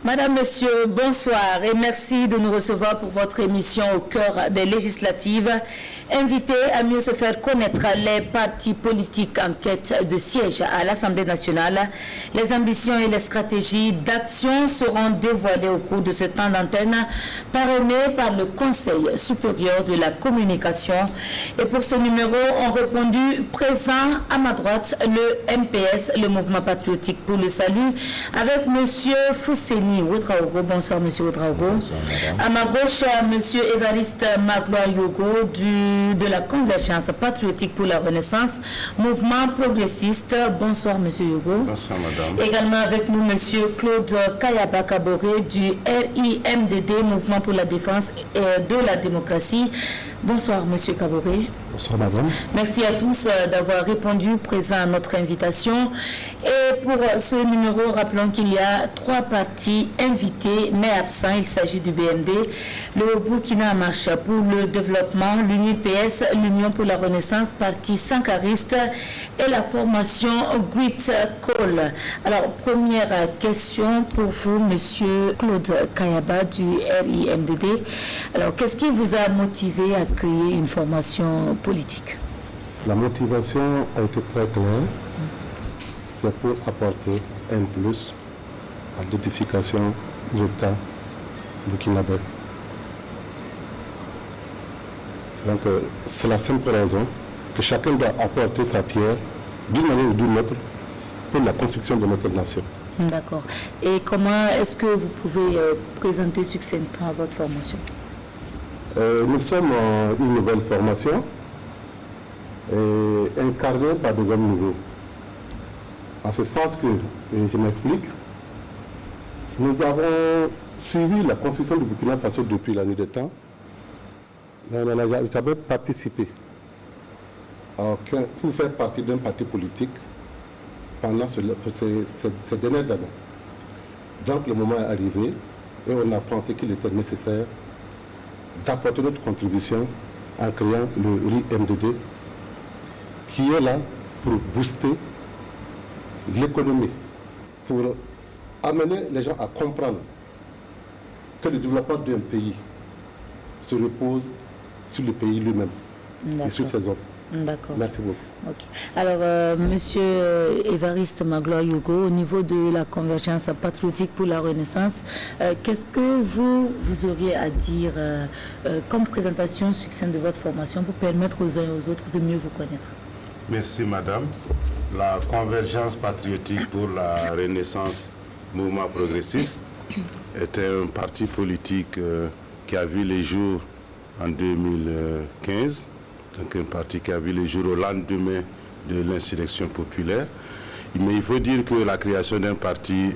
Madame, Monsieur, bonsoir et merci de nous recevoir pour votre émission au cœur des législatives. Invité à mieux se faire connaître les partis politiques en quête de siège à l'Assemblée nationale, les ambitions et les stratégies d'action seront dévoilées au cours de ce temps d'antenne parrainé par le Conseil supérieur de la communication. Et pour ce numéro, ont répondu présent à ma droite le MPS, le Mouvement patriotique pour le salut, avec Monsieur Fousseni Ouedraogo. Bonsoir Monsieur Ouedraogo. Bonsoir, madame. À ma gauche, Monsieur Évariste Magloire Yogo de la Convergence patriotique pour la Renaissance, mouvement progressiste. Bonsoir Monsieur Yogo. Bonsoir madame. Également avec nous Monsieur Claude Kayaba Kaboré du RIMDD, mouvement pour la défense de la démocratie. Bonsoir Monsieur Kaboré. Bonsoir madame. Merci à tous d'avoir répondu présent à notre invitation. Et pour ce numéro, rappelons qu'il y a 3 partis invités mais absents. Il s'agit du BMD, le Burkina en marche pour le développement, l'UNIPS, l'Union pour la Renaissance, parti sankariste et la formation Grit Call. Alors, première question pour vous, Monsieur Claude Kayaba du RIMDD. Alors, qu'est-ce qui vous a motivé à créer une formation politique? La motivation a été très claire. C'est pour apporter un plus à l'édification de l'État burkinabé. Donc, c'est la simple raison que chacun doit apporter sa pierre d'une manière ou d'une autre pour la construction de notre nation. D'accord. Et comment est-ce que vous pouvez présenter succinctement votre formation? Nous sommes une nouvelle formation incarnée par des hommes nouveaux. En ce sens que, je m'explique, nous avons suivi la construction du Burkina Faso depuis la nuit des temps, mais on n'a jamais participé pour faire partie d'un parti politique pendant ces dernières années. Donc le moment est arrivé et on a pensé qu'il était nécessaire d'apporter notre contribution en créant le RIMDD qui est là pour booster l'économie, pour amener les gens à comprendre que le développement d'un pays se repose sur le pays lui-même et sur ses hommes. D'accord. Merci beaucoup. Okay. Alors, Monsieur Évariste Magloire Yogo, au niveau de la Convergence patriotique pour la Renaissance, qu'est-ce que vous auriez à dire comme présentation succincte de votre formation pour permettre aux uns et aux autres de mieux vous connaître? Merci madame. La Convergence patriotique pour la Renaissance, mouvement progressiste, est un parti politique qui a vu les jours en 2015. Donc un parti qui a vu le jour au lendemain de l'insurrection populaire. Mais il faut dire que la création d'un parti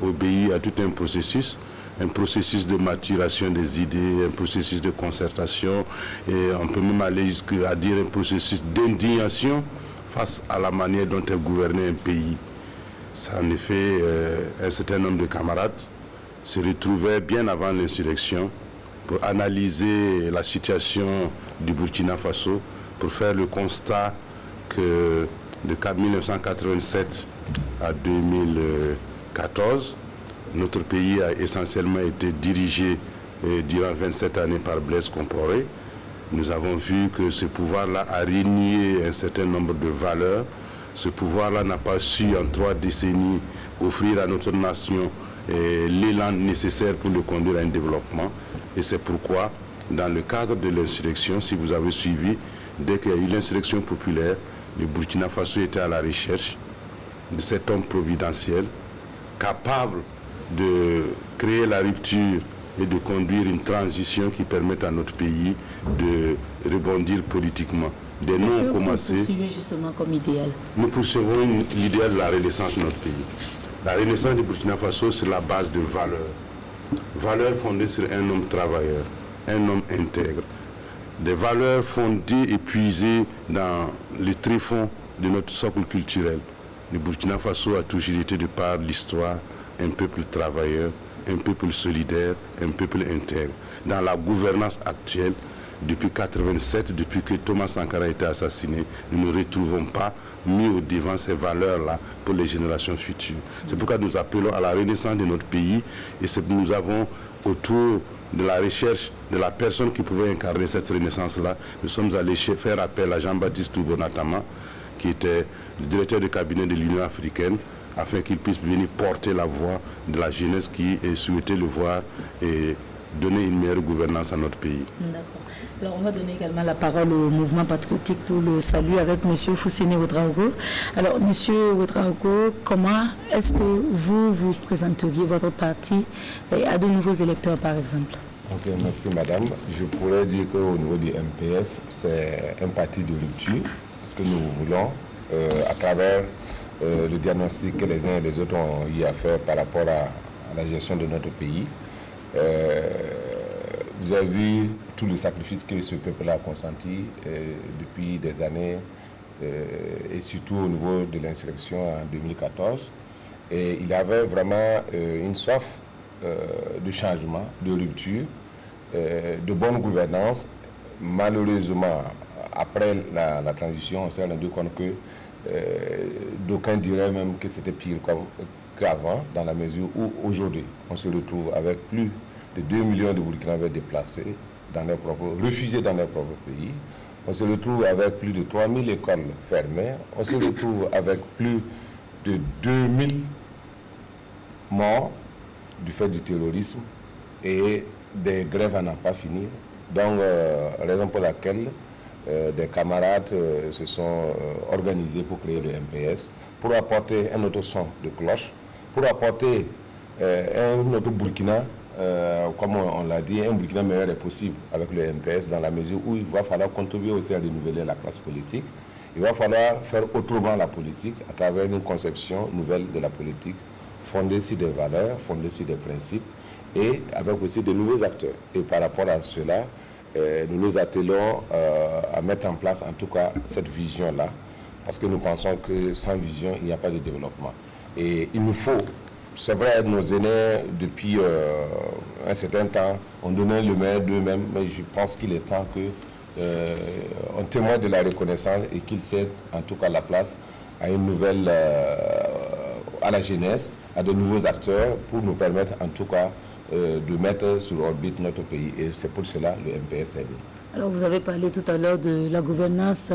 obéit à tout un processus de maturation des idées, un processus de concertation, et on peut même aller jusqu'à dire un processus d'indignation face à la manière dont est gouverné un pays. Ça, en effet, un certain nombre de camarades se retrouvaient bien avant l'insurrection pour analyser la situation du Burkina Faso, pour faire le constat que de 1987 à 2014, notre pays a essentiellement été dirigé durant 27 années par Blaise Compaoré. Nous avons vu que ce pouvoir-là a renié un certain nombre de valeurs. Ce pouvoir-là n'a pas su en 3 décennies offrir à notre nation l'élan nécessaire pour le conduire à un développement. Et c'est pourquoi, dans le cadre de l'insurrection, si vous avez suivi, dès qu'il y a eu l'insurrection populaire, le Burkina Faso était à la recherche de cet homme providentiel, capable de créer la rupture et de conduire une transition qui permette à notre pays de rebondir politiquement. Des noms ont commencé. Vous poursuivez justement comme idéal? Nous poursuivons l'idéal de la renaissance de notre pays. La renaissance du Burkina Faso, c'est la base de valeurs. Valeurs fondées sur un homme travailleur, un homme intègre. Des valeurs fondées et puisées dans le tréfonds de notre socle culturel. Le Burkina Faso a toujours été, de par l'histoire, un peuple travailleur, un peuple solidaire, un peuple intègre. Dans la gouvernance actuelle, depuis 1987, depuis que Thomas Sankara a été assassiné, nous ne retrouvons pas mis au devant ces valeurs-là pour les générations futures. C'est pourquoi nous appelons à la renaissance de notre pays et nous avons autour de la recherche de la personne qui pouvait incarner cette renaissance-là, nous sommes allés faire appel à Jean-Baptiste Toubonatama, qui était le directeur de cabinet de l'Union africaine, afin qu'il puisse venir porter la voix de la jeunesse qui souhaitait le voir et donner une meilleure gouvernance à notre pays. D'accord. Alors on va donner également la parole au mouvement patriotique pour le salut avec M. Fousseni Ouedraogo. Alors M. Ouedraogo, comment est-ce que vous présenteriez votre parti à de nouveaux électeurs par exemple? Ok, merci madame. Je pourrais dire qu'au niveau du MPS, c'est un parti de rupture que nous voulons à travers le diagnostic que les uns et les autres ont eu à faire par rapport à la gestion de notre pays. Vous avez vu tous les sacrifices que ce peuple a consenti depuis des années et surtout au niveau de l'insurrection en 2014. Et il y avait vraiment une soif de changement, de rupture, de bonne gouvernance. Malheureusement, après la transition, on s'est rendu compte que d'aucuns diraient même que c'était pire qu'avant, dans la mesure où aujourd'hui, on se retrouve avec plus de 2 millions de Burkinabés déplacés, refusés dans leur propre pays. On se retrouve avec plus de 3000 écoles fermées. On se retrouve avec plus de 2000 morts du fait du terrorisme et des grèves à n'en pas finir. Donc, raison pour laquelle des camarades se sont organisés pour créer le MPS, pour apporter un autre son de cloche, pour apporter un autre Burkina, comme on l'a dit, un Burkina meilleur est possible avec le MPS dans la mesure où il va falloir contribuer aussi à renouveler la classe politique. Il va falloir faire autrement la politique à travers une conception nouvelle de la politique fondée sur des valeurs, fondée sur des principes et avec aussi de nouveaux acteurs. Et par rapport à cela, nous nous attelons à mettre en place en tout cas cette vision-là parce que nous pensons que sans vision, il n'y a pas de développement. Et il nous faut, c'est vrai, nos aînés, depuis un certain temps, ont donné le meilleur d'eux-mêmes, mais je pense qu'il est temps qu'on témoigne de la reconnaissance et qu'ils cèdent en tout cas la place à une nouvelle, à la jeunesse, à de nouveaux acteurs pour nous permettre en tout cas de mettre sur orbite notre pays. Et c'est pour cela le MPS est né. Alors vous avez parlé tout à l'heure de la gouvernance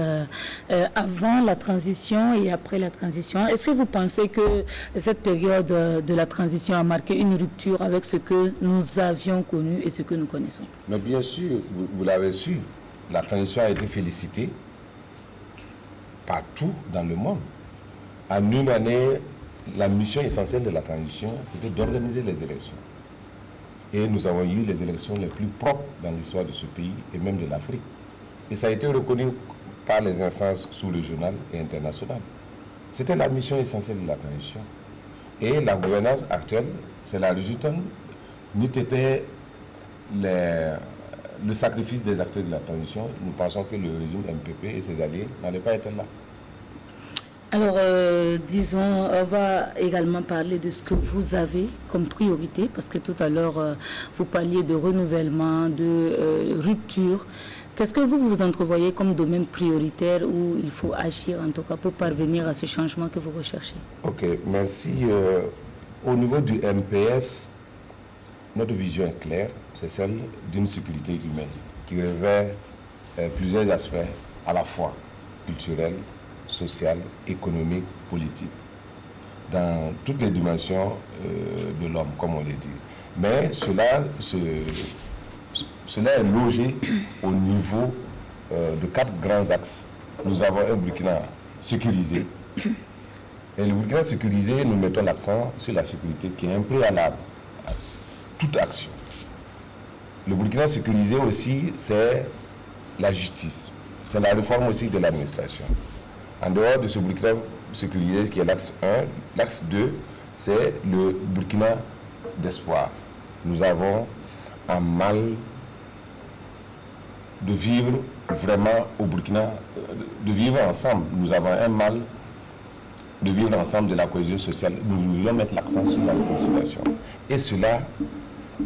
avant la transition et après la transition. Est-ce que vous pensez que cette période de la transition a marqué une rupture avec ce que nous avions connu et ce que nous connaissons? Mais bien sûr, vous l'avez su, la transition a été félicitée partout dans le monde. En une année, la mission essentielle de la transition, c'était d'organiser les élections. Et nous avons eu les élections les plus propres dans l'histoire de ce pays et même de l'Afrique. Et ça a été reconnu par les instances sous-régionales et internationales. C'était la mission essentielle de la transition. Et la gouvernance actuelle, c'est la résultante, n'eût été le sacrifice des acteurs de la transition. Nous pensons que le régime MPP et ses alliés n'allaient pas être là. Alors, disons, on va également parler de ce que vous avez comme priorité, parce que tout à l'heure, vous parliez de renouvellement, de rupture. Qu'est-ce que vous entrevoyez comme domaine prioritaire où il faut agir, en tout cas, pour parvenir à ce changement que vous recherchez? Ok, merci. Au niveau du MPS, notre vision est claire, c'est celle d'une sécurité humaine qui revêt plusieurs aspects, à la fois culturels, social, économique, politique, dans toutes les dimensions de l'homme, comme on l'a dit. Mais cela est logé au niveau de 4 grands axes. Nous avons un Burkina sécurisé. Et le Burkina sécurisé, nous mettons l'accent sur la sécurité qui est un préalable à toute action. Le Burkina sécurisé aussi, c'est la justice. C'est la réforme aussi de l'administration. En dehors de ce Burkina sécurisé, qui est l'axe 1, l'axe 2, c'est le Burkina d'espoir. Nous avons un mal de vivre vraiment au Burkina, de vivre ensemble. Nous avons un mal de vivre ensemble, de la cohésion sociale. Nous voulons mettre l'accent sur la réconciliation. Et cela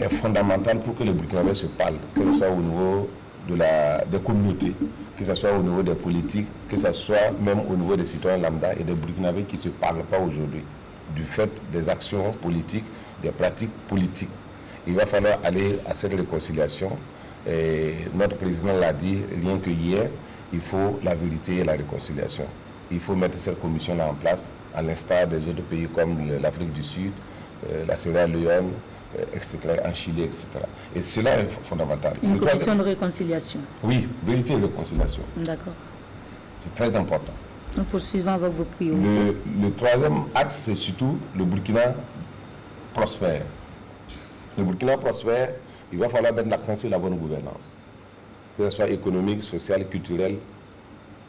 est fondamental pour que les Burkinabés se parlent, que ce soit au niveau des communautés, que ce soit au niveau des politiques, que ce soit même au niveau des citoyens lambda et des Burkinabés qui ne se parlent pas aujourd'hui, du fait des actions politiques, des pratiques politiques. Il va falloir aller à cette réconciliation. Et notre président l'a dit, rien que hier, il faut la vérité et la réconciliation. Il faut mettre cette commission-là en place, à l'instar des autres pays comme l'Afrique du Sud, la Sierra Leone, etc., en Chili, etc. Et cela est fondamental. Une commission de réconciliation. Oui, vérité et réconciliation. D'accord. C'est très important. Nous poursuivons avec vos priorités. Le troisième axe, c'est surtout le Burkina prospère. Le Burkina prospère, il va falloir mettre l'accent sur la bonne gouvernance, que ce soit économique, sociale, culturelle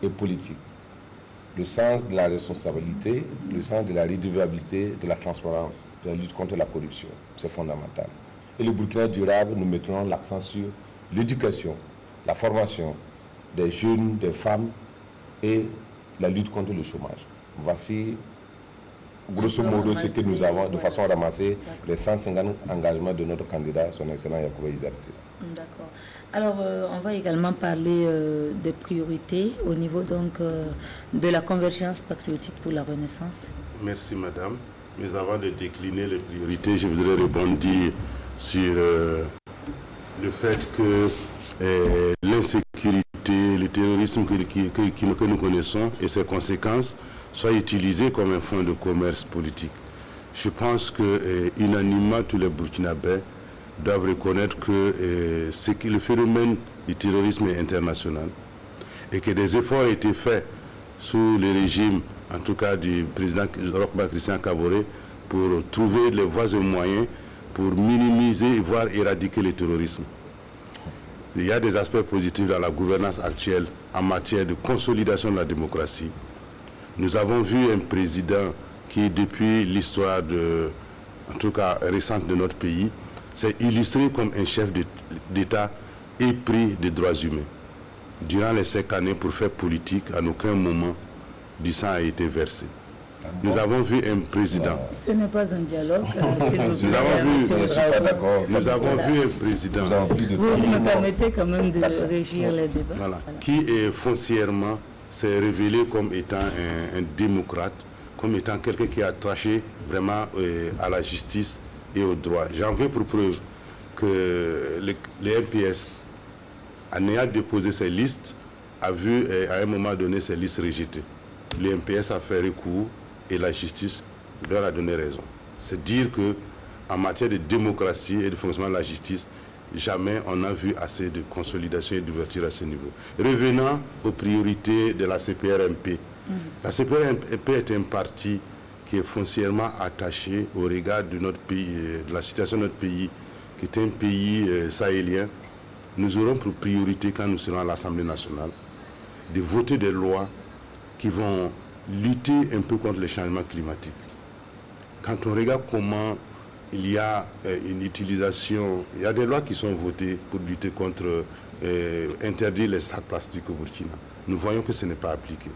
et politique. Le sens de la responsabilité, le sens de la redevabilité, de la transparence, de la lutte contre la corruption, c'est fondamental. Et le Burkina durable, nous mettrons l'accent sur l'éducation, la formation des jeunes, des femmes et la lutte contre le chômage. Voici grosso modo ce que nous avons de façon ramassée, les 150 engagements de notre candidat, son excellent Yacouba Isaac Sida. D'accord. Alors, on va également parler des priorités au niveau donc de la convergence patriotique pour la Renaissance. Merci madame. Mais avant de décliner les priorités, je voudrais rebondir sur le fait que l'insécurité, le terrorisme que nous connaissons et ses conséquences soient utilisés comme un fonds de commerce politique. Je pense que unanimement tous les Burkinabés doivent reconnaître que le phénomène du terrorisme est international et que des efforts ont été faits sous le régime, en tout cas du président Roch-Marc Christian Kaboré, pour trouver les voies et moyens pour minimiser, voire éradiquer le terrorisme. Il y a des aspects positifs dans la gouvernance actuelle en matière de consolidation de la démocratie. Nous avons vu un président qui, depuis l'histoire en tout cas récente de notre pays, s'est illustré comme un chef d'État épris des droits humains. Durant les 5 années pour faire politique, à aucun moment du sang a été versé. Nous avons vu un président. Ce n'est pas un dialogue. Nous avons vu un président. Vous me permettez quand même de régir les débats. Voilà. Qui foncièrement s'est révélé comme étant un démocrate, comme étant quelqu'un qui a attaché vraiment à la justice et au droit. J'en veux pour preuve que les MPS, en ayant déposé ces listes, a vu à un moment donné ces listes rejetées. Le MPS a fait recours et la justice leur a donné raison. C'est dire qu'en matière de démocratie et de fonctionnement de la justice, jamais on n'a vu assez de consolidation et d'ouverture à ce niveau. Revenant aux priorités de la CPR-MP. La CPR-MP est un parti qui est foncièrement attaché au regard de notre pays, de la situation de notre pays, qui est un pays sahélien. Nous aurons pour priorité, quand nous serons à l'Assemblée nationale, de voter des lois qui vont lutter un peu contre les changements climatiques. Quand on regarde comment il y a une utilisation, il y a des lois qui sont votées pour lutter contre, interdire les sacs plastiques au Burkina. Nous voyons que ce n'est pas appliqué.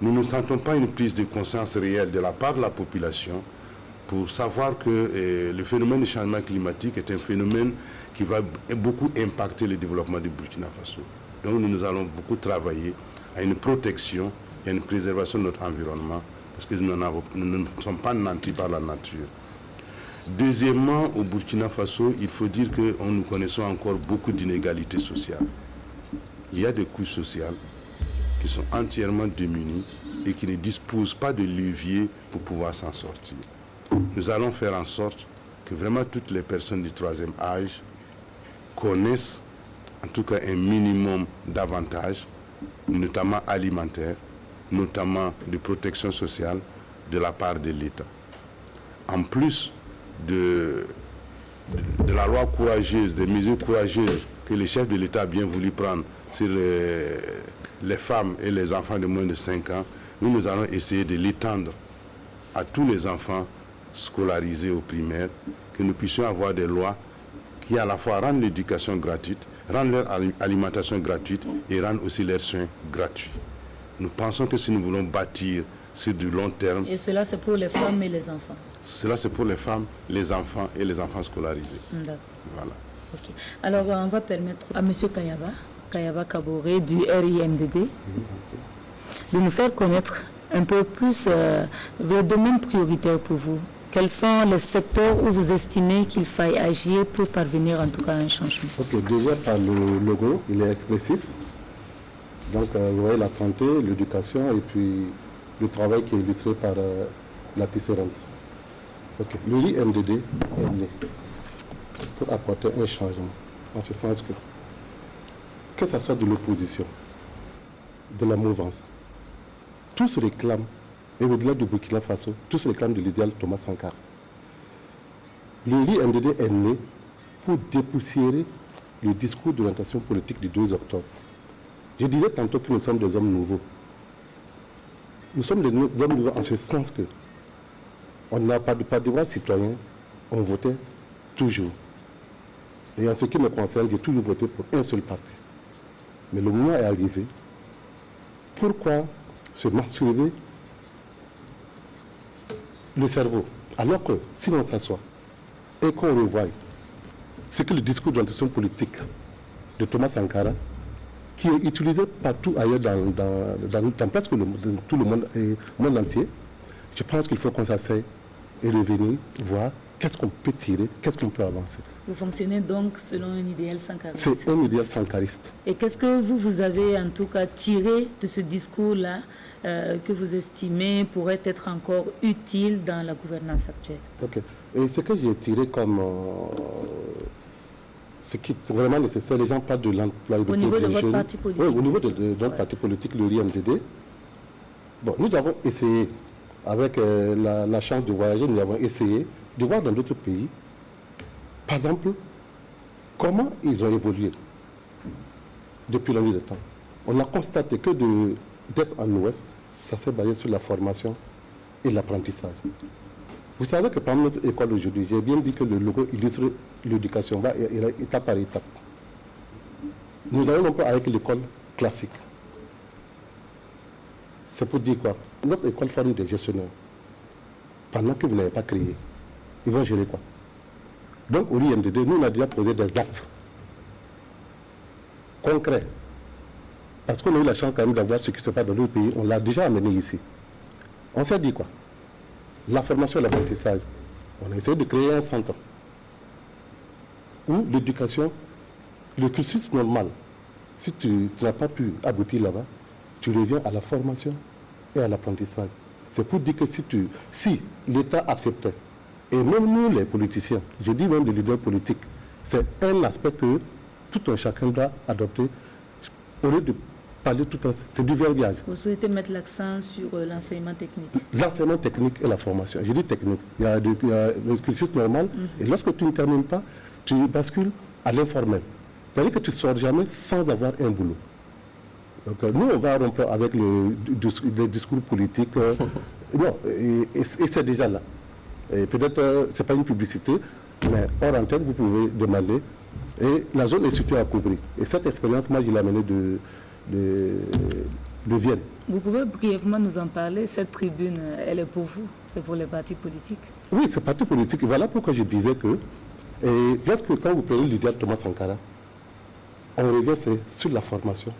Nous ne sentons pas une prise de conscience réelle de la part de la population pour savoir que le phénomène du changement climatique est un phénomène qui va beaucoup impacter le développement du Burkina Faso. Donc nous allons beaucoup travailler à une protection et à une préservation de notre environnement parce que nous ne sommes pas nantis par la nature. Deuxièmement, au Burkina Faso, il faut dire que nous connaissons encore beaucoup d'inégalités sociales. Il y a des couches sociales qui sont entièrement démunies et qui ne disposent pas de levier pour pouvoir s'en sortir. Nous allons faire en sorte que vraiment toutes les personnes du 3e âge connaissent en tout cas un minimum d'avantages, notamment alimentaires, notamment de protection sociale de la part de l'État. En plus de la loi courageuse, des mesures courageuses que le chef de l'État a bien voulu prendre sur les femmes et les enfants de moins de 5 ans, nous allons essayer de l'étendre à tous les enfants scolarisés au primaire, que nous puissions avoir des lois qui à la fois rendent l'éducation gratuite, rendent leur alimentation gratuite et rendent aussi leurs soins gratuits. Nous pensons que si nous voulons bâtir sur du long terme... Et cela, c'est pour les femmes et les enfants? Cela, c'est pour les femmes, les enfants et les enfants scolarisés. D'accord. Voilà. Okay. Alors, on va permettre à M. Kayaba Kayaba Kaboré du RIMDD, de nous faire connaître un peu plus les domaines prioritaires pour vous. Quels sont les secteurs où vous estimez qu'il faille agir pour parvenir en tout cas à un changement? Ok, déjà par le logo, il est expressif. Donc vous voyez la santé, l'éducation et puis le travail qui est illustré par la différente. Ok, le RIMDD est né pour apporter un changement, en ce sens que ça soit de l'opposition, de la mouvance, tous réclament, et au-delà du Burkina Faso, tous réclament de l'idéal Thomas Sankara. Le RIMDD est né pour dépoussiérer le discours d'orientation politique du 2 octobre. Je disais tantôt que nous sommes des hommes nouveaux. Nous sommes des hommes nouveaux en ce sens que on n'a pas de devoir citoyen, on votait toujours. Et en ce qui me concerne, j'ai toujours voté pour un seul parti. Mais le moment est arrivé. Pourquoi se masturber le cerveau? Alors que si on s'assoit et qu'on revoit ce que le discours d'orientation politique de Thomas Sankara, qui est utilisé partout ailleurs dans presque tout le monde entier, je pense qu'il faut qu'on s'asseye et revenir voir qu'est-ce qu'on peut tirer, qu'est-ce qu'on peut avancer. Vous fonctionnez donc selon un idéal sankariste. C'est un idéal sankariste. Et qu'est-ce que vous avez en tout cas tiré de ce discours-là que vous estimez pourrait être encore utile dans la gouvernance actuelle? Ok. Et ce que j'ai tiré comme ce qui est vraiment nécessaire, les gens parlent de l'employabilité. Au niveau de votre parti politique? Oui, au niveau de notre parti politique, le RIMDD. Bon, nous avons essayé, avec la chance de voyager, nous avons essayé de voir dans d'autres pays, par exemple, comment ils ont évolué depuis la nuit de temps. On a constaté que d'est en ouest, ça s'est basé sur la formation et l'apprentissage. Vous savez que par notre école aujourd'hui, j'ai bien dit que le logo illustre l'éducation, étape par étape. Nous allons un peu avec l'école classique. C'est pour dire quoi? Notre école forme des gestionnaires. Pendant que vous n'avez pas créé, ils vont gérer quoi? Donc au RIMDD, nous on a déjà posé des actes concrets. Parce qu'on a eu la chance quand même d'avoir ce qui se passe dans d'autres pays, on l'a déjà amené ici. On s'est dit quoi? La formation et l'apprentissage. On a essayé de créer un centre où l'éducation, le cursus normal, si tu n'as pas pu aboutir là-bas, tu reviens à la formation et à l'apprentissage. C'est pour dire que si l'État acceptait, et même nous les politiciens, je dis même les leaders politiques, c'est un aspect que tout un chacun doit adopter au lieu de parler tout le temps. C'est du verbiage. Vous souhaitez mettre l'accent sur l'enseignement technique? L'enseignement technique et la formation. Je dis technique. Il y a le cursus normal et lorsque tu ne termines pas, tu bascules à l'informel. C'est-à-dire que tu ne sors jamais sans avoir un boulot. Donc nous, on va rompre avec les discours politiques. Non, et c'est déjà là. Peut-être ce n'est pas une publicité, mais hors antenne, vous pouvez demander. Et la zone est située à couvrir. Et cette expérience, moi, je l'ai amenée de Vienne. Vous pouvez brièvement nous en parler? Cette tribune, elle est pour vous? C'est pour les partis politiques? Oui, c'est parti politique. Voilà pourquoi je disais que quand vous prenez l'idée de Thomas Sankara, on revient sur la formation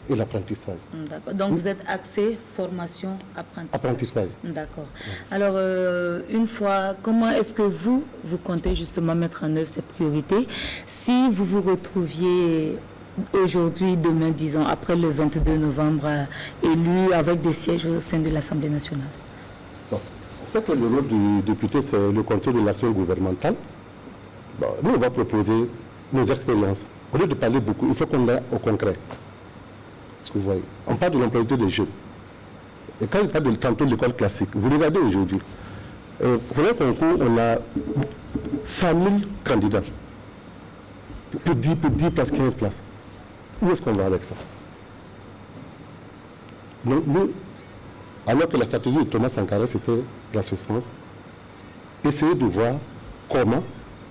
et l'apprentissage. D'accord. Donc vous êtes axé formation, apprentissage. D'accord. Alors, une fois, comment est-ce que vous comptez justement mettre en œuvre ces priorités si vous vous retrouviez aujourd'hui, demain, disons, après le 22 novembre, élu avec des sièges au sein de l'Assemblée nationale? Bon, c'est que le rôle du député, c'est le contrôle de l'action gouvernementale. Bon, nous, on va proposer nos expériences. Au lieu de parler beaucoup, il faut qu'on aille au concret. Ce que vous voyez. On parle de l'employabilité des jeunes. Et quand il parle tantôt de l'école classique, vous regardez aujourd'hui, pour le concours, on a 100 000 candidats. Pour 10 places, 15 places. Où est-ce qu'on va avec ça? Nous, alors que la stratégie de Thomas Sankara, c'était dans ce sens, essayer de voir comment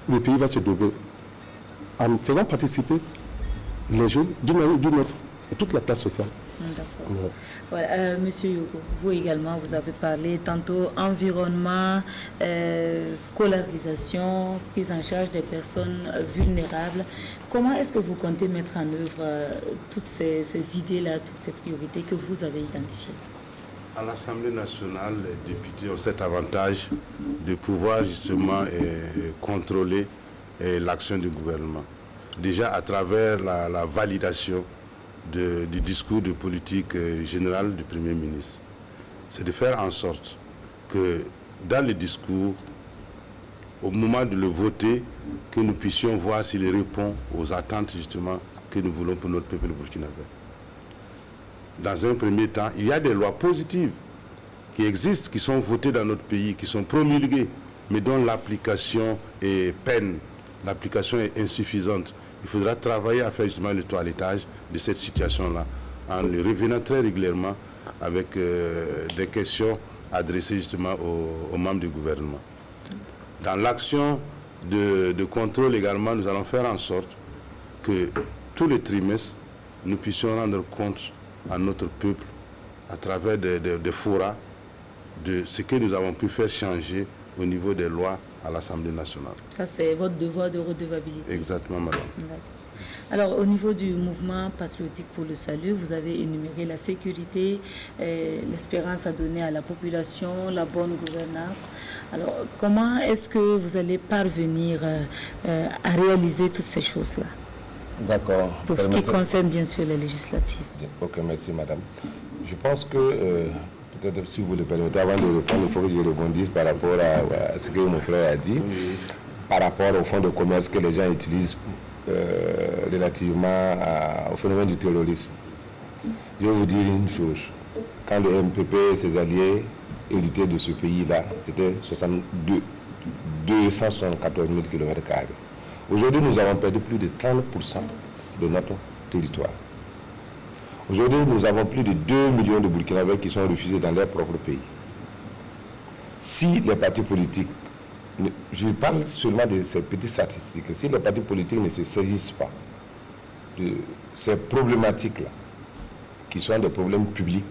le pays va se développer en faisant participer les jeunes d'une manière ou d'une autre, et toute la classe sociale. D'accord. Ouais. Voilà. Monsieur Yogo, vous également, vous avez parlé tantôt environnement, scolarisation, prise en charge des personnes vulnérables. Comment est-ce que vous comptez mettre en œuvre toutes ces idées-là, toutes ces priorités que vous avez identifiées? À l'Assemblée nationale, les députés ont cet avantage de pouvoir justement contrôler l'action du gouvernement. Déjà à travers la validation du discours de politique générale du Premier ministre. C'est de faire en sorte que dans le discours, au moment de le voter, que nous puissions voir s'il répond aux attentes justement que nous voulons pour notre peuple burkinabé. Dans un premier temps, il y a des lois positives qui existent, qui sont votées dans notre pays, qui sont promulguées, mais dont l'application est peine, l'application est insuffisante. Il faudra travailler à faire justement le toilettage de cette situation-là, en revenant très régulièrement avec des questions adressées justement aux membres du gouvernement. Dans l'action de contrôle également, nous allons faire en sorte que tous les trimestres, nous puissions rendre compte à notre peuple, à travers des forats, de ce que nous avons pu faire changer au niveau des lois à l'Assemblée nationale. Ça, c'est votre devoir de redevabilité. Exactement, madame. D'accord. Alors, au niveau du mouvement patriotique pour le salut, vous avez énuméré la sécurité, l'espérance à donner à la population, la bonne gouvernance. Alors, comment est-ce que vous allez parvenir à réaliser toutes ces choses-là? D'accord. Pour ce qui concerne bien sûr les législatives. Ok, merci madame. Je pense que, peut-être si vous le permettez, avant de répondre, il faut que je rebondisse par rapport à ce que mon frère a dit, par rapport au fonds de commerce que les gens utilisent relativement au phénomène du terrorisme. Je vais vous dire une chose. Quand le MPP et ses alliés héritaient de ce pays-là, c'était 274 000 km². Aujourd'hui, nous avons perdu plus de 30% de notre territoire. Aujourd'hui, nous avons plus de 2 millions de Burkinabés qui sont refusés dans leur propre pays. Si les partis politiques, je parle seulement de ces petites statistiques, si les partis politiques ne se saisissent pas de ces problématiques-là, qui sont des problèmes publics,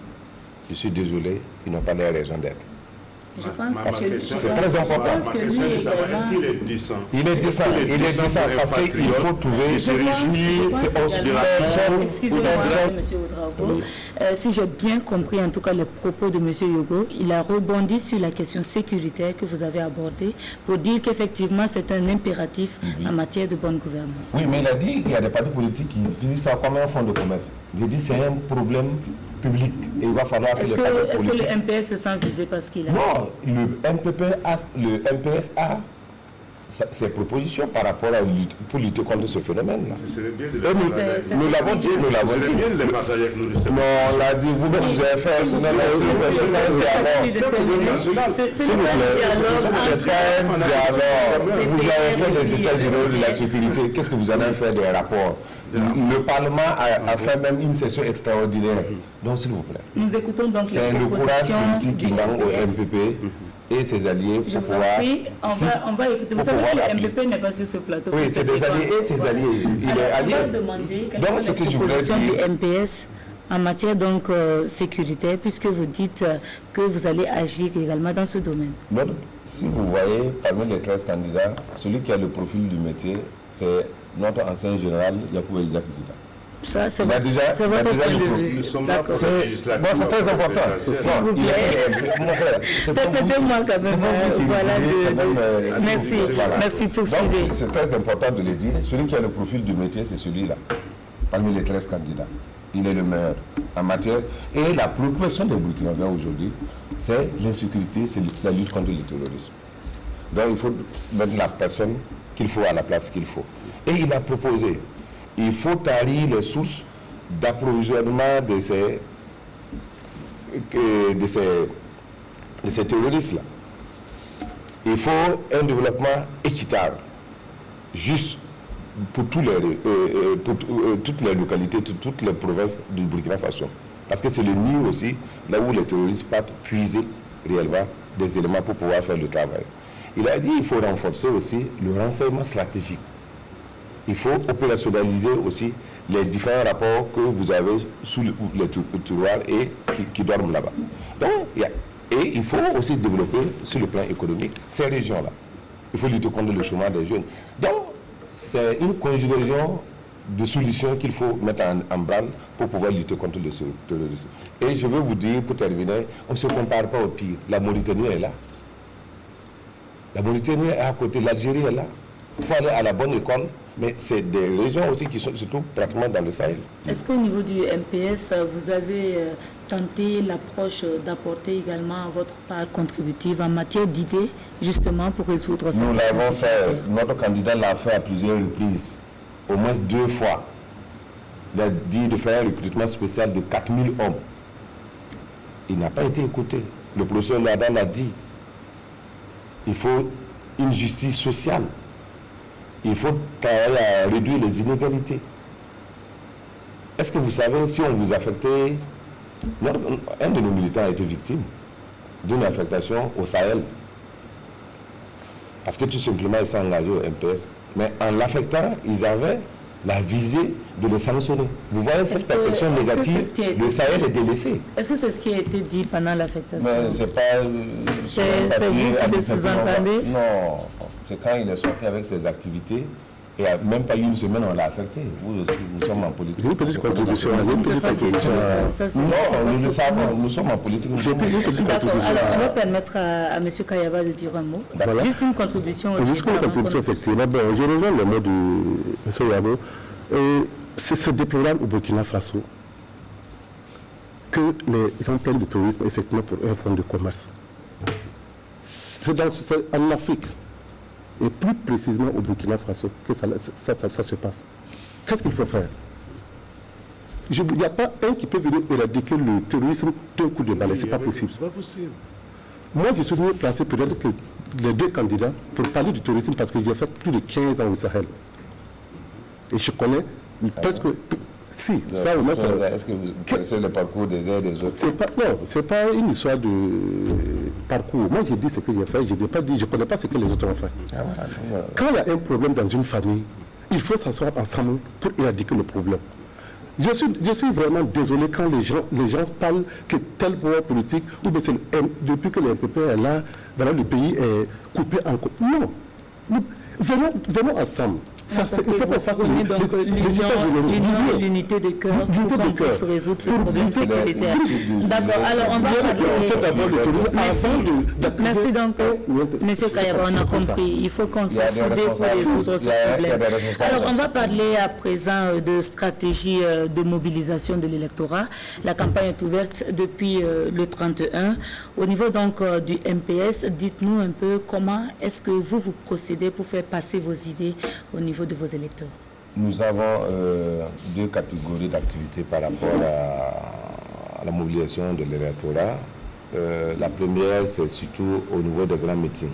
je suis désolé, ils n'ont pas les raisons d'être. Je pense que c'est très important. Est-ce qu'il est décent? Il est décent, parce qu'il faut trouver, se réjouir, c'est hausse de la personne. Excusez-moi, M. Ouedraogo. Si j'ai bien compris en tout cas les propos de M. Yogo, il a rebondi sur la question sécuritaire que vous avez abordée pour dire qu'effectivement c'est un impératif en matière de bonne gouvernance. Oui, mais il a dit qu'il y a des partis politiques qui utilisent ça comme un fonds de commerce. Je dis c'est un problème public et il va falloir que les partis politiques... Est-ce que le MPS se sent visé parce qu'il a... Non, le MPS a ses propositions par rapport à pour lutter contre ce phénomène-là. Ce serait bien de les partager. Nous l'avons dit, nous l'avons dit. Ce serait bien de les partager avec nous. Non, on l'a dit, vous-même vous avez fait... C'est un dialogue. Vous avez fait les états généraux de la sécurité. Qu'est-ce que vous allez faire des rapports? Le Parlement a fait même une session extraordinaire. Donc, s'il vous plaît. Nous écoutons donc c'est le courage politique qui manque au MPP et ses alliés pour pouvoir... On va écouter. Vous savez que le MPP n'est pas sur ce plateau. Oui, c'est des alliés et ses alliés. Il est allié. On va demander quelle donc, est la proposition du MPS en matière donc sécuritaire, puisque vous dites que vous allez agir également dans ce domaine. Si vous voyez, parmi les 13 candidats, celui qui a le profil du métier, c'est notre ancien général, Yacoub Isaac Zida. Ça, c'est votre point de vue. Nous sommes là pour c'est très important. S'il vous plaît. Permettez-moi quand même. Voilà. Merci pour ce sujet. C'est très important de le dire. Celui qui a le profil du métier, c'est celui-là. Parmi les 13 candidats. Il est le meilleur en matière. Et la préoccupation des Burkinabés aujourd'hui, c'est l'insécurité, c'est la lutte contre le terrorisme. Donc il faut mettre la personne qu'il faut à la place qu'il faut. Et il a proposé, il faut tarir les sources d'approvisionnement de ces terroristes-là. Il faut un développement équitable, juste pour, toutes les localités, toutes les provinces du Burkina Faso. Parce que c'est le Nil aussi, là où les terroristes partent puiser réellement des éléments pour pouvoir faire le travail. Il a dit qu'il faut renforcer aussi le renseignement stratégique. il faut opérationnaliser aussi les différents rapports que vous avez sous les tiroirs et qui dorment là-bas. Donc, et il faut aussi développer sur le plan économique ces régions-là. Il faut lutter contre le chômage des jeunes. Donc, c'est une conjugaison de solutions qu'il faut mettre en branle pour pouvoir lutter contre le terrorisme. Et je veux vous dire, pour terminer, on ne se compare pas au pire. La Mauritanie est là. La Mauritanie est à côté, l'Algérie est là. Il faut aller à la bonne école, mais c'est des régions aussi qui se trouvent pratiquement dans le Sahel. Est-ce qu'au niveau du MPS, vous avez tenté l'approche d'apporter également votre part contributive en matière d'idées, justement pour résoudre cette Nous l'avons difficulté? fait, notre candidat l'a fait à plusieurs reprises, au moins 2 fois. Il a dit de faire un recrutement spécial de 4000 hommes. Il n'a pas été écouté. Le professeur Ladan l'a dit. Il faut une justice sociale. Il faut travailler à réduire les inégalités. Est-ce que vous savez, si on vous affectait, un de nos militants a été victime d'une affectation au Sahel. Parce que tout simplement, il s'est engagé au MPS. Mais en l'affectant, ils avaient la visée de le sanctionner. Vous voyez cette perception négative, le Sahel est délaissé. Est-ce que c'est ce qui a été dit pendant l'affectation? Mais c'est pas... C'est vous qui le sous-entendez? Non, c'est quand il est sorti avec ses activités. Et même pas une semaine, on l'a affecté. Vous aussi, nous sommes en politique. Une petite contribution. Non, nous le savons, nous sommes en politique. D'accord, alors on va permettre à M. Kayaba de dire un mot. Voilà. Juste une contribution. Juste une contribution, effectivement. Bon, je rejoins le mot de M. Yabo. C'est déplorable au Burkina Faso que les gens prennent du tourisme effectivement pour un fonds de commerce. C'est en Afrique, et plus précisément au Burkina Faso, que ça se passe. Qu'est-ce qu'il faut faire? Il n'y a pas un qui peut venir éradiquer le terrorisme d'un coup de balai, ce n'est pas possible. C'est pas possible. Moi, je suis venu placer peut-être que les 2 candidats pour parler du tourisme parce que j'ai fait plus de 15 ans au Sahel. Et je connais presque... Si, ça au moins... Est-ce que vous connaissez le parcours des uns et des autres? Non, ce n'est pas une histoire de parcours. Moi, j'ai dit ce que j'ai fait, je n'ai pas dit, je ne connais pas ce que les autres ont fait. Quand il y a un problème dans une famille, il faut s'asseoir ensemble pour éradiquer le problème. Je suis vraiment désolé quand les gens parlent que tel pouvoir politique, ou bien depuis que le MPP est là, voilà, le pays est coupé en coupe. Non. Venons ensemble. Il faut qu'on fasse l'union et l'unité de cœur pour qu'on puisse résoudre ce problème sécuritaire. D'accord, alors on va Merci donc, M. Kayaba, on a compris. Il faut qu'on soit soudés pour résoudre ce problème. Alors on va parler à présent de stratégie de mobilisation de l'électorat. La campagne est ouverte depuis le 31. Au niveau donc du MPS, dites-nous un peu comment est-ce que vous procédez pour faire passer vos idées au niveau de vos électeurs. Nous avons 2 catégories d'activités par rapport à la mobilisation de l'électorat. La première, c'est surtout au niveau des grands meetings.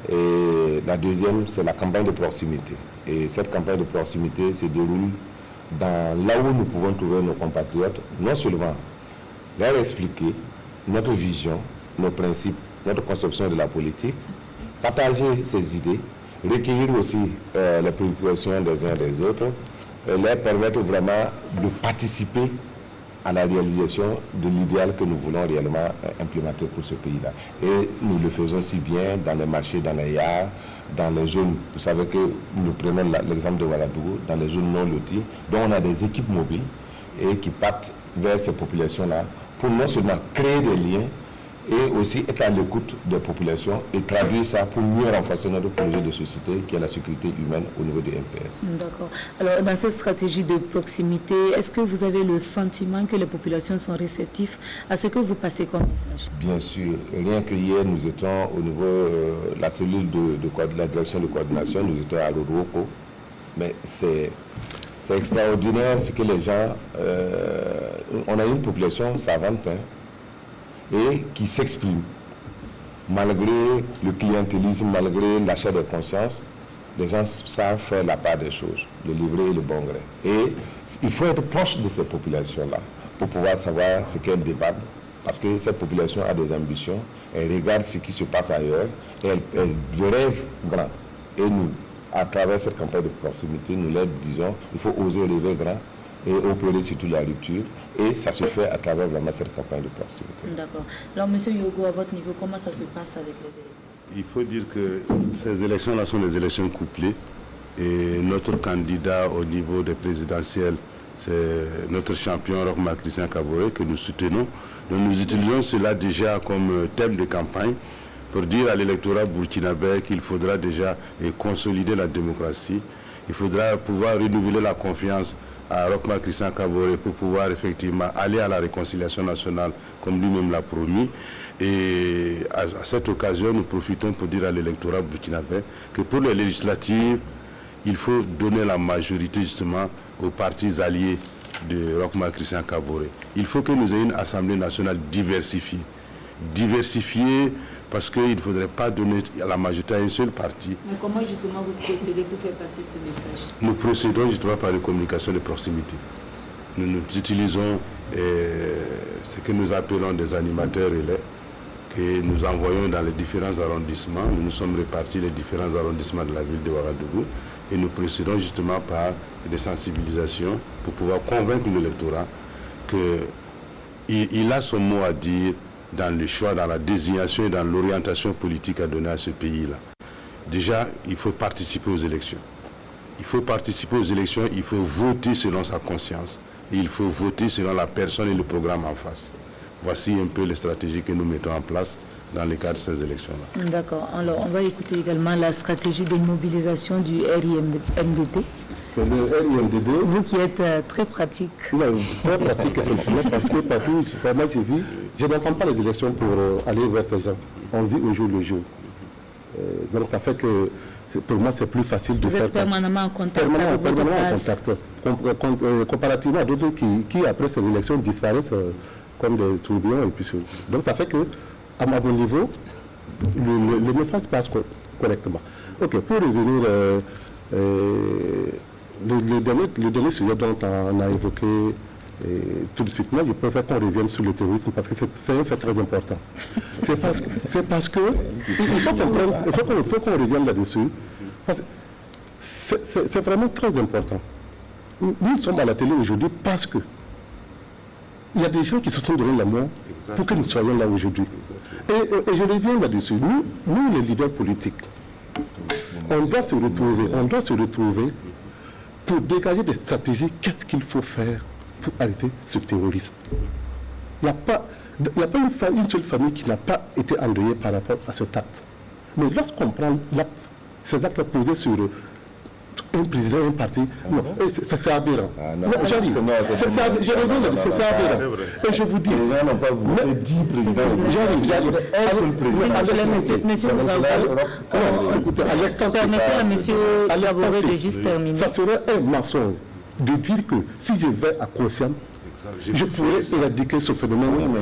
Et la deuxième, c'est la campagne de proximité. Et cette campagne de proximité se déroule là où nous pouvons trouver nos compatriotes, non seulement leur expliquer notre vision, nos principes, notre conception de la politique, partager ses idées, recueillir aussi les préoccupations des uns et des autres, leur permettre vraiment de participer à la réalisation de l'idéal que nous voulons réellement implémenter pour ce pays-là. Et nous le faisons si bien dans les marchés, dans les yards, dans les zones, vous savez que nous prenons l'exemple de Ouagadougou, dans les zones non loties, dont on a des équipes mobiles et qui partent vers ces populations-là pour non seulement créer des liens, et aussi être à l'écoute des populations et traduire ça pour mieux renforcer notre projet de société qui est la sécurité humaine au niveau du MPS. D'accord. Alors, dans cette stratégie de proximité, est-ce que vous avez le sentiment que les populations sont réceptives à ce que vous passez comme message? Bien sûr. Rien que hier, nous étions au niveau de la cellule de la direction de coordination, nous étions à Lodwoko. Mais c'est extraordinaire ce que les gens... on a une population savante, et qui s'exprime malgré le clientélisme, malgré l'achat de conscience. Les gens savent faire la part des choses, le livrer et le bon gré. Et il faut être proche de ces populations-là pour pouvoir savoir ce qu'elles débattent, parce que cette population a des ambitions, elle regarde ce qui se passe ailleurs, et elle rêve grand. Et nous, à travers cette campagne de proximité, nous leur disons, il faut oser rêver grand et opérer surtout la rupture. Et ça se fait à travers vraiment cette campagne de proximité. D'accord. Alors, M. Yogo, à votre niveau, comment ça se passe avec les électeurs? Il faut dire que ces élections-là sont des élections couplées. Et notre candidat au niveau des présidentielles, c'est notre champion Rochma Christian Kaboré que nous soutenons. Donc nous utilisons cela déjà comme thème de campagne pour dire à l'électorat burkinabé qu'il faudra déjà consolider la démocratie. Il faudra pouvoir renouveler la confiance à Rochma Christian Kaboré pour pouvoir effectivement aller à la réconciliation nationale comme lui-même l'a promis. Et à cette occasion, nous profitons pour dire à l'électorat burkinabé que pour les législatives, il faut donner la majorité justement aux partis alliés de Rochma Christian Kaboré. Il faut que nous ayons une Assemblée nationale diversifiée. Diversifiée parce qu'il ne faudrait pas donner la majorité à un seul parti. Mais comment justement vous procédez pour faire passer ce message? Nous procédons justement par une communication de proximité. Nous utilisons ce que nous appelons des animateurs relais que nous envoyons dans les différents arrondissements. Nous sommes répartis les différents arrondissements de la ville de Ouagadougou. Et nous procédons justement par des sensibilisations pour pouvoir convaincre l'électorat qu'il a son mot à dire dans le choix, dans la désignation et dans l'orientation politique à donner à ce pays-là. Déjà, il faut participer aux élections. Il faut participer aux élections, il faut voter selon sa conscience. Et il faut voter selon la personne et le programme en face. Voici un peu les stratégies que nous mettons en place dans le cadre de ces élections-là. D'accord. Alors, on va écouter également la stratégie de mobilisation du RIMDD. Le RIMDD... Vous qui êtes très pratique. Non, très pratique, effectivement, parce que partout, moi j'ai vu, je n'entends pas les élections pour aller vers ces gens. On vit au jour le jour. Donc ça fait que, pour moi, c'est plus facile de Vous faire... êtes permanemment en contact avec votre base. Comparativement à d'autres qui, après ces élections, disparaissent comme des tourbillons et puis... Donc ça fait que, à mon niveau, le message passe correctement. Ok, pour revenir, le dernier sujet dont on a évoqué tout de suite, moi je préfère qu'on revienne sur le terrorisme parce que c'est un fait très important. C'est parce que il faut qu'on revienne là-dessus. Parce que c'est vraiment très important. Nous sommes à la télé aujourd'hui parce que il y a des gens qui se sont donné la mort pour que nous soyons là aujourd'hui. Et je reviens là-dessus. Nous, les leaders politiques, on doit se retrouver pour dégager des stratégies. Qu'est-ce qu'il faut faire pour arrêter ce terrorisme? Il n'y a pas une seule famille qui n'a pas été endeuillée par rapport à cet acte. Mais lorsqu'on prend l'acte, ces actes posés sur un président, un parti, non, c'est aberrant. J'arrive. C'est aberrant. Et je vous dis, les gens n'ont pas voulu 10 présidents. J'arrive. Monsieur permettez à monsieur Kaboré de juste terminer. Ça serait un mensonge de dire que si je vais à Kosiam, je pourrais éradiquer ce phénomène.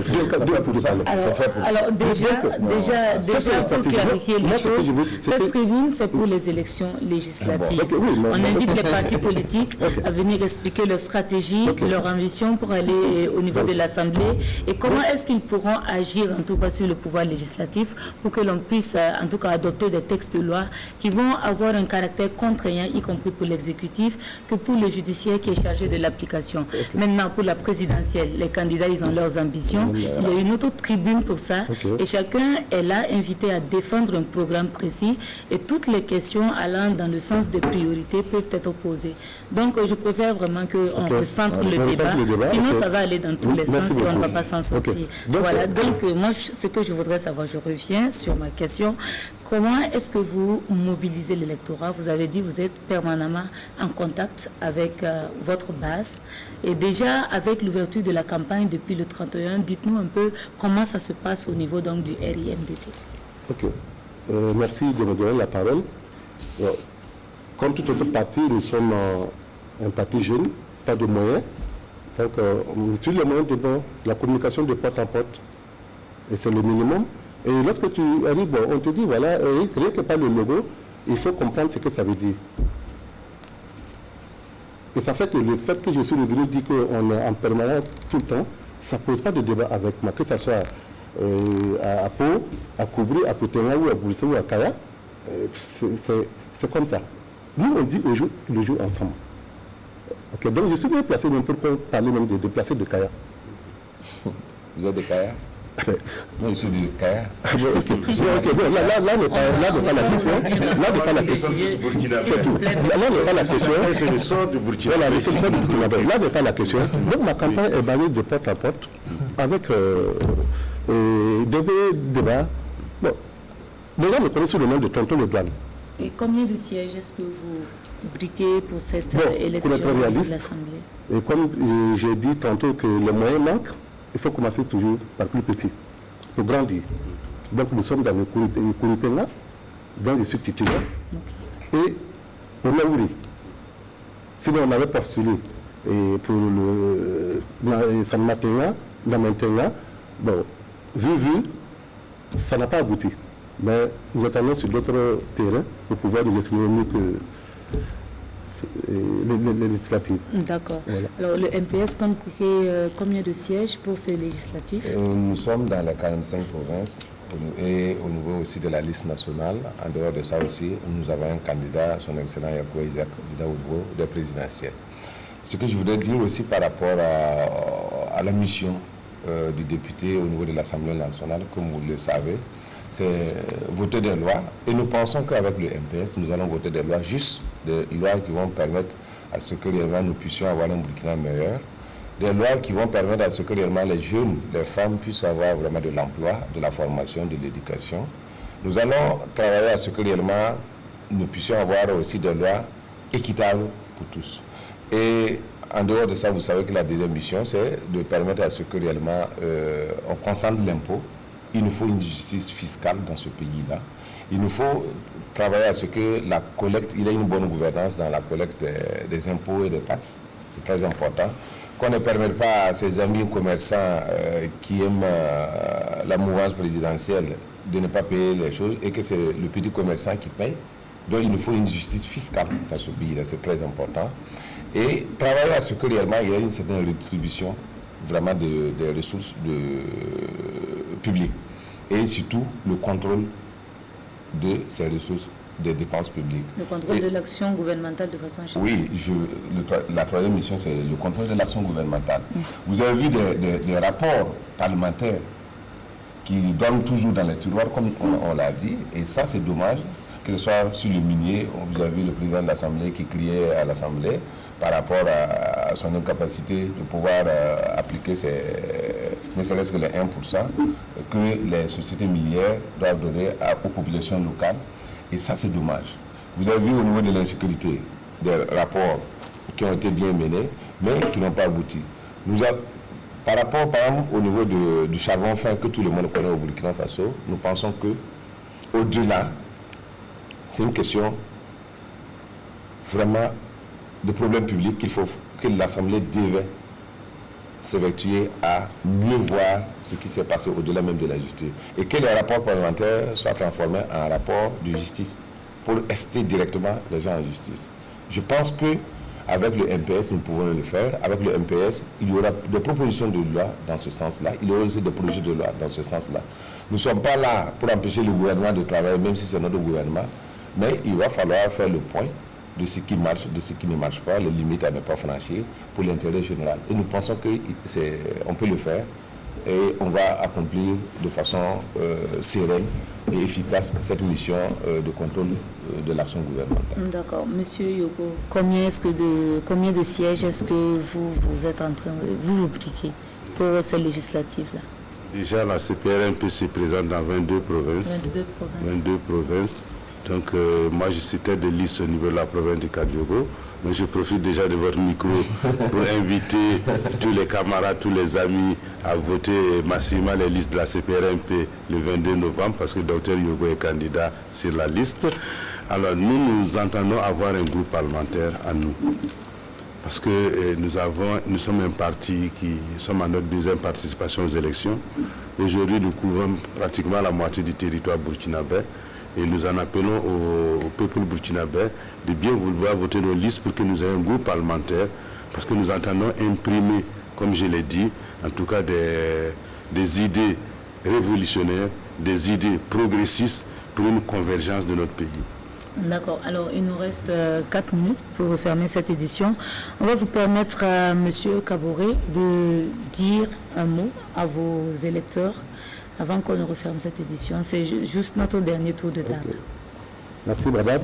Alors déjà pour clarifier les choses, cette tribune c'est pour les élections législatives. On invite les partis politiques à venir expliquer leur stratégie, leur ambition pour aller au niveau de l'Assemblée et comment est-ce qu'ils pourront agir en tout cas sur le pouvoir législatif pour que l'on puisse en tout cas adopter des textes de loi qui vont avoir un caractère contraignant, y compris pour l'exécutif, que pour le judiciaire qui est chargé de l'application. Maintenant pour la présidentielle, les candidats ils ont leurs ambitions, il y a une autre tribune pour ça et chacun est là invité à défendre un programme précis et toutes les questions allant dans le sens des priorités peuvent être posées. Donc je préfère vraiment qu'on recentre le débat, sinon ça va aller dans tous les sens et on ne va pas s'en sortir. Voilà, donc moi ce que je voudrais savoir, je reviens sur ma question. Comment est-ce que vous mobilisez l'électorat? Vous avez dit que vous êtes permanemment en contact avec votre base. Et déjà, avec l'ouverture de la campagne depuis le 31, dites-nous un peu comment ça se passe au niveau donc, du RIMDD. Ok. Merci de me donner la parole. Comme toute autre parti, nous sommes un parti jeune, pas de moyens. Donc, on utilise les moyens de bord, la communication de porte à porte. Et c'est le minimum. Et lorsque tu arrives, on te dit, voilà, rien que par le logo, il faut comprendre ce que ça veut dire. Et ça fait que le fait que je suis revenu dire qu'on est en permanence tout le temps, ça ne pose pas de débat avec moi, que ce soit à Pau, à Koubri, à Cotonou, ou à Boussé ou à Kaya, c'est comme ça. Nous, on dit le jour ensemble. Okay, donc, je suis bien placé même pour parler même de déplacés de Kaya. Vous êtes de Kaya? Moi, je suis de Kaya. Bon, là n'est pas la question. Là n'est pas la question. C'est tout. Là n'est pas la question. C'est le sort du Burkina. Voilà, c'est le sort du Burkina. Là n'est pas la question. Donc, ma campagne est basée de porte à porte avec des débats. Bon, les gens me connaissent sous le nom de Tonton Le Douane. Et combien de sièges est-ce que vous briquez pour cette élection pour être réaliste, de l'Assemblée? Et comme j'ai dit tantôt que les moyens manquent, il faut commencer toujours par plus petit, pour grandir. Donc nous sommes dans le Kouritenga, dont je suis titulaire, et au Naouri. Sinon on avait postulé et pour le San Matenga, Namentenga, bon, vu, ça n'a pas abouti. Mais nous attendons sur d'autres terrains pour pouvoir nous exprimer mieux que les législatives. D'accord. Voilà. Alors le MPS compte combien de sièges pour ces législatives? Nous sommes dans les 45 provinces et au niveau aussi de la liste nationale. En dehors de ça aussi, nous avons un candidat, son excellent Yakou Isaac Zida, au niveau des présidentielles. Ce que je voudrais dire aussi par rapport à la mission du député au niveau de l'Assemblée nationale, comme vous le savez, c'est voter des lois. Et nous pensons qu'avec le MPS, nous allons voter des lois justes, des lois qui vont permettre à ce que réellement nous puissions avoir un Burkina meilleur, des lois qui vont permettre à ce que réellement les jeunes, les femmes puissent avoir vraiment de l'emploi, de la formation, de l'éducation. Nous allons travailler à ce que réellement nous puissions avoir aussi des lois équitables pour tous. Et en dehors de ça, vous savez que la deuxième mission, c'est de permettre à ce que réellement on concentre l'impôt. Il nous faut une justice fiscale dans ce pays-là. Il nous faut travailler à ce que la collecte, il y ait une bonne gouvernance dans la collecte des impôts et des taxes. C'est très important. Qu'on ne permette pas à ces amis commerçants qui aiment la mouvance présidentielle de ne pas payer les choses et que c'est le petit commerçant qui paye. Donc il nous faut une justice fiscale dans ce pays-là, c'est très important. Et travailler à ce que réellement il y ait une certaine redistribution vraiment des ressources publiques et surtout le contrôle de ces ressources des dépenses publiques. Le contrôle de l'action gouvernementale de façon générale. Oui, la troisième mission, c'est le contrôle de l'action gouvernementale. Vous avez vu des rapports parlementaires qui dorment toujours dans les tiroirs, comme on l'a dit, et ça, c'est dommage, que ce soit sur le minier. Vous avez vu le président de l'Assemblée qui criait à l'Assemblée par rapport à son incapacité de pouvoir appliquer ne serait-ce que les 1% que les sociétés minières doivent donner aux populations locales. Et ça, c'est dommage. Vous avez vu au niveau de l'insécurité des rapports qui ont été bien menés, mais qui n'ont pas abouti. Par rapport, par exemple, au niveau du charbon fin que tout le monde connaît au Burkina Faso, nous pensons que au-delà, c'est une question vraiment de problème public que l'Assemblée devait s'évertuer à mieux voir ce qui s'est passé au-delà même de la justice. Et que les rapports parlementaires soient transformés en rapports de justice pour ester directement les gens en justice. Je pense qu'avec le MPS, nous pouvons le faire. Avec le MPS, il y aura des propositions de loi dans ce sens-là. Il y aura aussi des projets de loi dans ce sens-là. Nous ne sommes pas là pour empêcher le gouvernement de travailler, même si c'est notre gouvernement. Mais il va falloir faire le point de ce qui marche, de ce qui ne marche pas, les limites à ne pas franchir pour l'intérêt général. Et nous pensons qu'on peut le faire et on va accomplir de façon sereine et efficace cette mission de contrôle de l'action gouvernementale. D'accord. Monsieur Yoko, combien de sièges est-ce que vous êtes en train de vous briquer pour ces législatives-là? Déjà, la CPRMP se présente dans 22 provinces. 22 provinces. Donc, moi, je suis tête de liste au niveau de la province du Kadiogo. Mais je profite déjà de votre micro pour inviter tous les camarades, tous les amis à voter massivement les listes de la CPRMP le 22 novembre parce que Dr Yogo est candidat sur la liste. Alors, nous entendons avoir un groupe parlementaire à nous. Parce que nous sommes un parti qui sommes à notre deuxième participation aux élections. Aujourd'hui, nous couvrons pratiquement la moitié du territoire burkinabé. Et nous en appelons au peuple burkinabé de bien vouloir voter nos listes pour que nous ayons un groupe parlementaire, parce que nous entendons imprimer, comme je l'ai dit, en tout cas des idées révolutionnaires, des idées progressistes pour une convergence de notre pays. D'accord. Alors, il nous reste 4 minutes pour refermer cette édition. On va vous permettre, M. Kaboré, de dire un mot à vos électeurs avant qu'on ne referme cette édition. C'est juste notre dernier tour de table. Okay. Merci, madame.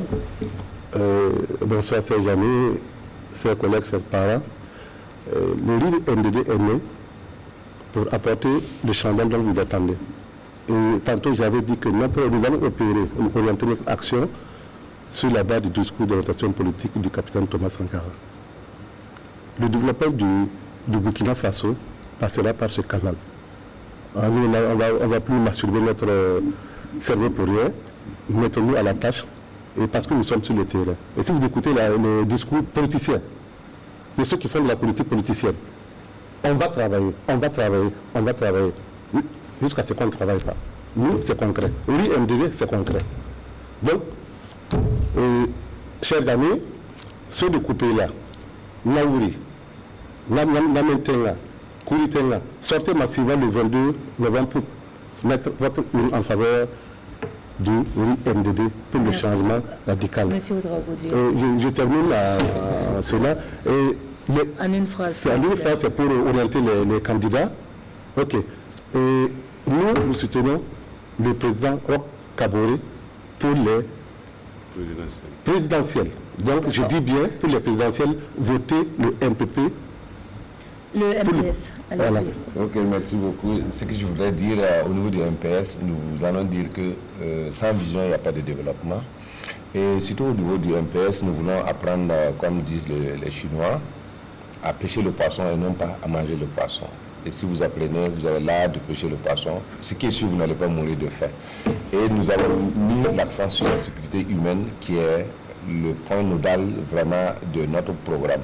Bonsoir, chers amis, chers collègues, chers parents. Le livre MDD est né pour apporter le changement dont vous attendez. Et tantôt, j'avais dit que nous allons orienter notre action sur la base du discours d'orientation politique du capitaine Thomas Sankara. Le développement du Burkina Faso passera par ce canal. On ne va plus masturber notre cerveau pour rien. Mettons-nous à la tâche, et parce que nous sommes sur le terrain. Et si vous écoutez les discours politiciens, c'est ceux qui font de la politique politicienne. On va travailler, on va travailler, on va travailler. Jusqu'à ce qu'on ne travaille pas. Nous, c'est concret. Oui, MDD, c'est concret. Donc, chers amis, ceux de coupé là, Naouri, Namentenga, Kouritenga, sortez massivement le 22 novembre pour mettre votre urne en faveur du MDD pour le changement radical. Monsieur Ouedraogo. Je termine à cela. En une phrase. C'est pour orienter les candidats. OK. Et nous soutenons le président Roch Kaboré pour les présidentielles. Donc, je dis bien, pour les présidentielles, votez le MPP. Le MPS. Voilà. Ok, merci beaucoup. Ce que je voudrais dire au niveau du MPS, nous allons dire que sans vision, il n'y a pas de développement. Et surtout au niveau du MPS, nous voulons apprendre, comme disent les Chinois, à pêcher le poisson et non pas à manger le poisson. Et si vous apprenez, vous avez l'art de pêcher le poisson. Ce qui est sûr, vous n'allez pas mourir de faim. Et nous avons mis l'accent sur la sécurité humaine, qui est le point nodal vraiment de notre programme.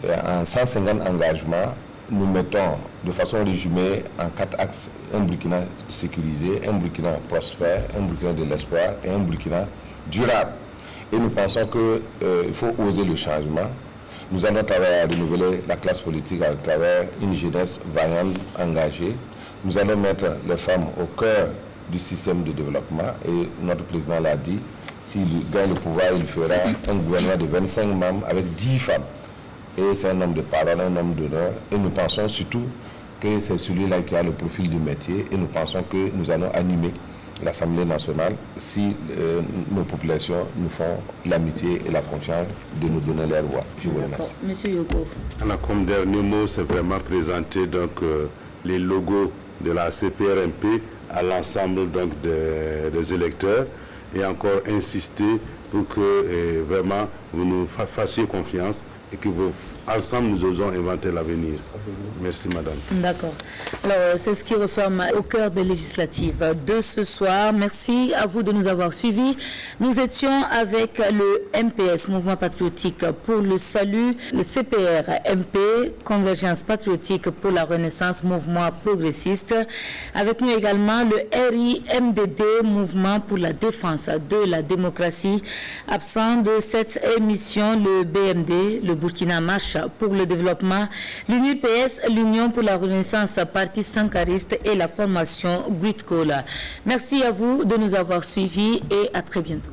Et en 150 engagements, nous mettons de façon résumée en 4 axes un Burkina sécurisé, un Burkina prospère, un Burkina de l'espoir et un Burkina durable. Et nous pensons qu'il faut oser le changement. Nous allons travailler à renouveler la classe politique à travers une jeunesse vaillante, engagée. Nous allons mettre les femmes au cœur du système de développement. Et notre président l'a dit, s'il gagne le pouvoir, il fera un gouvernement de 25 membres avec 10 femmes. Et c'est un homme de parole, un homme d'honneur. Et nous pensons surtout que c'est celui-là qui a le profil du métier. Et nous pensons que nous allons animer l'Assemblée nationale si nos populations nous font l'amitié et la confiance de nous donner leur voix. Je vous remercie. Monsieur Yoko. Comme dernier mot, c'est vraiment présenter donc, les logos de la CPRMP à l'ensemble donc, des électeurs et encore insister pour que vraiment vous nous fassiez confiance et que ensemble nous osons inventer l'avenir. Merci madame. D'accord. Alors c'est ce qui referme au cœur des législatives de ce soir. Merci à vous de nous avoir suivis. Nous étions avec le MPS, Mouvement Patriotique pour le Salut, le CPR-MP, Convergence Patriotique pour la Renaissance, Mouvement Progressiste. Avec nous également le RIMDD, Mouvement pour la Défense de la Démocratie. Absent de cette émission, le BMD, le Burkina Marche pour le développement, l'UNUPS, l'Union pour la Renaissance, parti sankariste et la formation Gritcola. Merci à vous de nous avoir suivis et à très bientôt.